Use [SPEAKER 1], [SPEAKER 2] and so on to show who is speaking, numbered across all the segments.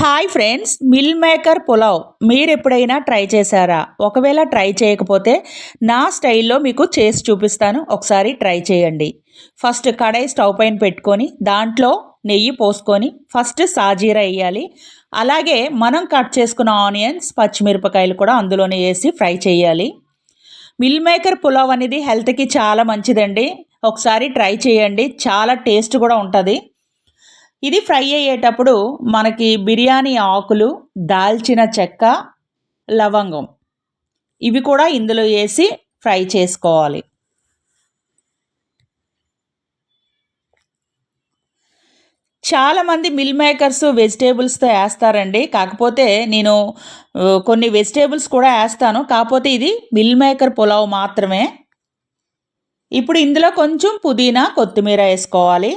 [SPEAKER 1] Hi friends, meal maker pulao మీరు ఎప్పుడైనా try చేశారా? ఒకవేళ ట్రై చేయకపోతే నా స్టైల్లో మీకు చేసి చూపిస్తాను. ఒకసారి ట్రై చేయండి. ఫస్ట్ కడాయి స్టవ్ పైన పెట్టుకొని దాంట్లో నెయ్యి పోసుకొని ఫస్ట్ సాజీరా వేయాలి. అలాగే మనం కట్ చేసుకున్న ఆనియన్స్, పచ్చిమిరపకాయలు కూడా అందులోనే వేసి ఫ్రై చేయాలి. మిల్ మేకర్ పులావ్ అనేది హెల్త్కి చాలా మంచిదండి. ఒకసారి ట్రై చేయండి, చాలా టేస్ట్ కూడా ఉంటుంది. ఇది ఫ్రై అయ్యేటప్పుడు మనకి బిర్యానీ ఆకులు, దాల్చిన చెక్క, లవంగం ఇవి కూడా ఇందులో వేసి ఫ్రై చేసుకోవాలి. చాలామంది మిల్ మేకర్స్ వెజిటేబుల్స్తో వేస్తారండి. కాకపోతే నేను కొన్ని వెజిటేబుల్స్ కూడా వేస్తాను. కాకపోతే ఇది మిల్ మేకర్ పులావ్ మాత్రమే. ఇప్పుడు ఇందులో కొంచెం పుదీనా, కొత్తిమీర వేసుకోవాలి.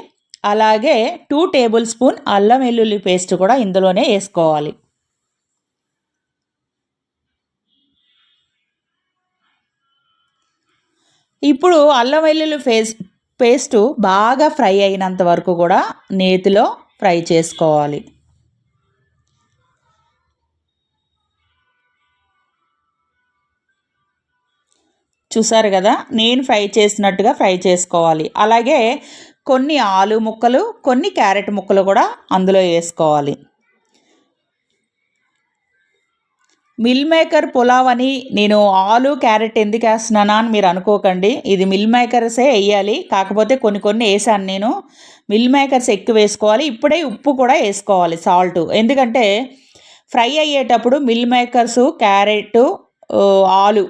[SPEAKER 1] అలాగే 2 టేబుల్ స్పూన్ అల్లం వెల్లుల్లి పేస్ట్ కూడా ఇందులోనే వేసుకోవాలి. ఇప్పుడు అల్లం వెల్లుల్లి పేస్ట్ బాగా ఫ్రై అయినంత వరకు కూడా నేతిలో ఫ్రై చేసుకోవాలి. చూసారు కదా, నేను ఫ్రై చేసినట్టుగా ఫ్రై చేసుకోవాలి. అలాగే కొన్ని ఆలు ముక్కలు, కొన్ని క్యారెట్ ముక్కలు కూడా అందులో వేసుకోవాలి. మిల్ మేకర్ పులావ్ అని నేను ఆలు క్యారెట్ ఎందుకు వేస్తున్నానా అని మీరు అనుకోకండి. ఇది మిల్ మేకర్సే వేయాలి. కాకపోతే కొన్ని వేసాను నేను. మిల్ మేకర్స్ ఎక్కువ వేసుకోవాలి. ఇప్పుడే ఉప్పు కూడా వేసుకోవాలి, సాల్ట్. ఎందుకంటే ఫ్రై అయ్యేటప్పుడు మిల్ మేకర్సు, క్యారెట్, ఆలు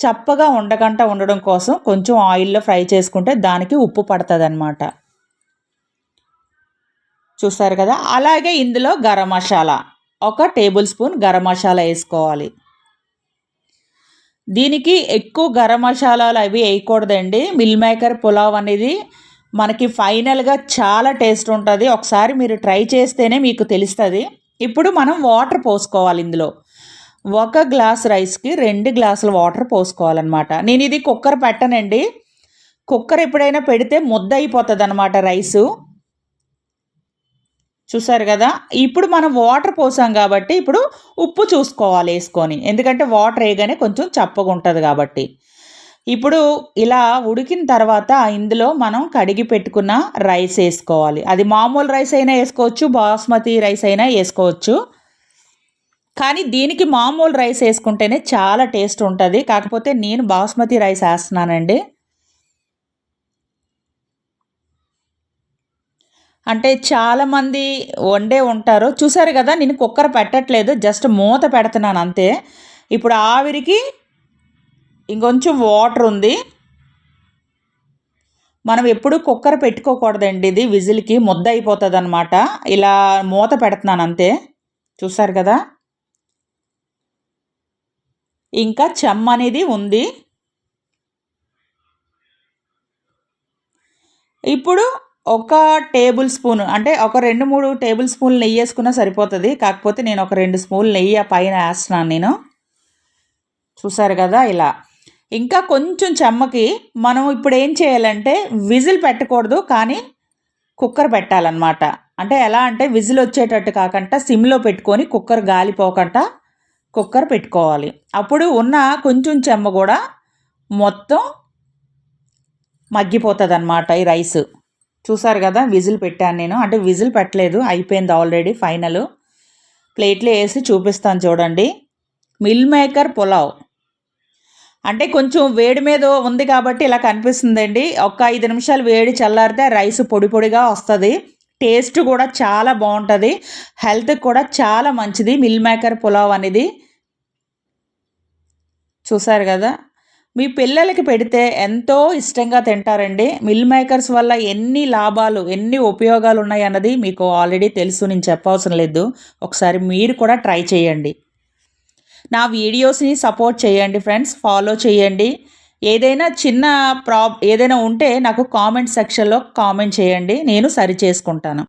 [SPEAKER 1] చప్పగా ఉండడం కోసం కొంచెం ఆయిల్లో ఫ్రై చేసుకుంటే దానికి ఉప్పు పడుతుంది అన్నమాట. చూస్తారు కదా. అలాగే ఇందులో గరం మసాలా 1 టేబుల్ స్పూన్ గరం మసాలా వేసుకోవాలి. దీనికి ఎక్కువ గరం మసాలాలు అవి వేయకూడదండి. మిల్ మేకర్ పులావ్ అనేది మనకి ఫైనల్గా చాలా టేస్ట్ ఉంటుంది. ఒకసారి మీరు ట్రై చేస్తేనే మీకు తెలుస్తుంది. ఇప్పుడు మనం వాటర్ పోసుకోవాలి. ఇందులో 1 గ్లాస్ రైస్కి 2 గ్లాసుల వాటర్ పోసుకోవాలన్నమాట. నేను ఇది కుక్కర్ పెట్టనండి. కుక్కర్ ఎప్పుడైనా పెడితే ముద్ద అయిపోతుంది అన్నమాట రైసు. చూసారు కదా. ఇప్పుడు మనం వాటర్ పోసాం కాబట్టి ఇప్పుడు ఉప్పు చూసుకోవాలి వేసుకొని. ఎందుకంటే వాటర్ వేయగానే కొంచెం చప్పగా ఉంటుంది కాబట్టి. ఇప్పుడు ఇలా ఉడికిన తర్వాత ఇందులో మనం కడిగి పెట్టుకున్న రైస్ వేసుకోవాలి. అది మామూలు రైస్ అయినా వేసుకోవచ్చు, బాస్మతి రైస్ అయినా వేసుకోవచ్చు. కానీ దీనికి మామూలు రైస్ వేసుకుంటేనే చాలా టేస్ట్ ఉంటుంది. కాకపోతే నేను బాస్మతి రైస్ వేస్తున్నానండి. అంటే చాలామంది వండే ఉంటారు. చూసారు కదా, నేను కుక్కర్ పెట్టట్లేదు, జస్ట్ మూత పెడుతున్నాను అంతే. ఇప్పుడు ఆవిరికి ఇంకొంచెం వాటర్ ఉంది. మనం ఎప్పుడు కుక్కర్ పెట్టుకోకూడదండి, ఇది విజిల్కి ముద్ద అయిపోతుంది అనమాట. ఇలా మూత పెడుతున్నాను అంతే. చూసారు కదా. ఇంకా చెమ్మ అనేది ఉంది. ఇప్పుడు 1 టేబుల్ స్పూన్, అంటే ఒక 2-3 టేబుల్ స్పూన్లు నెయ్యి వేసుకున్నా సరిపోతుంది. కాకపోతే నేను ఒక 2 స్పూన్లు నెయ్యి పైన వేస్తున్నాను నేను. చూసారు కదా ఇలా. ఇంకా కొంచెం చెమ్మకి మనం ఇప్పుడు ఏం చేయాలంటే విజిల్ పెట్టకూడదు, కానీ కుక్కర్ పెట్టాలన్నమాట. అంటే ఎలా అంటే విజిల్ వచ్చేటట్టు కాకుండా సిమ్లో పెట్టుకొని కుక్కర్ గాలిపోకుండా కుక్కర్ పెట్టుకోవాలి. అప్పుడు ఉన్న కొంచెం చెమ్మ కూడా మొత్తం మగ్గిపోతుంది అన్నమాట ఈ రైస్. చూసారు కదా, విజిల్ పెట్టాను నేను. అంటే విజిల్ పెట్టలేదు, అయిపోయింది ఆల్రెడీ. ఫైనల్ ప్లేట్లో వేసి చూపిస్తాను చూడండి. మిల్ మేకర్ పులావ్ అంటే కొంచెం వేడి మీద ఉంది కాబట్టి ఇలా కనిపిస్తుందండి. ఒక 5 నిమిషాలు వేడి చల్లారితే రైస్ పొడి పొడిగా వస్తుంది. టేస్ట్ కూడా చాలా బాగుంటుంది. హెల్త్కి కూడా చాలా మంచిది మిల్ మేకర్ పులావ్ అనేది. చూసారు కదా, మీ పిల్లలకి పెడితే ఎంతో ఇష్టంగా తింటారండి. మిల్ మేకర్స్ వల్ల ఎన్ని లాభాలు, ఎన్ని ఉపయోగాలు ఉన్నాయి అన్నది మీకు ఆల్రెడీ తెలుసు, నేను చెప్పవసరం లేదు. ఒకసారి మీరు కూడా ట్రై చేయండి. నా వీడియోస్ని సపోర్ట్ చేయండి ఫ్రెండ్స్, ఫాలో చేయండి. ఏదైనా చిన్న ఏదైనా ఉంటే నాకు కామెంట్ సెక్షన్లో కామెంట్ చేయండి, నేను సరి చేసుకుంటాను.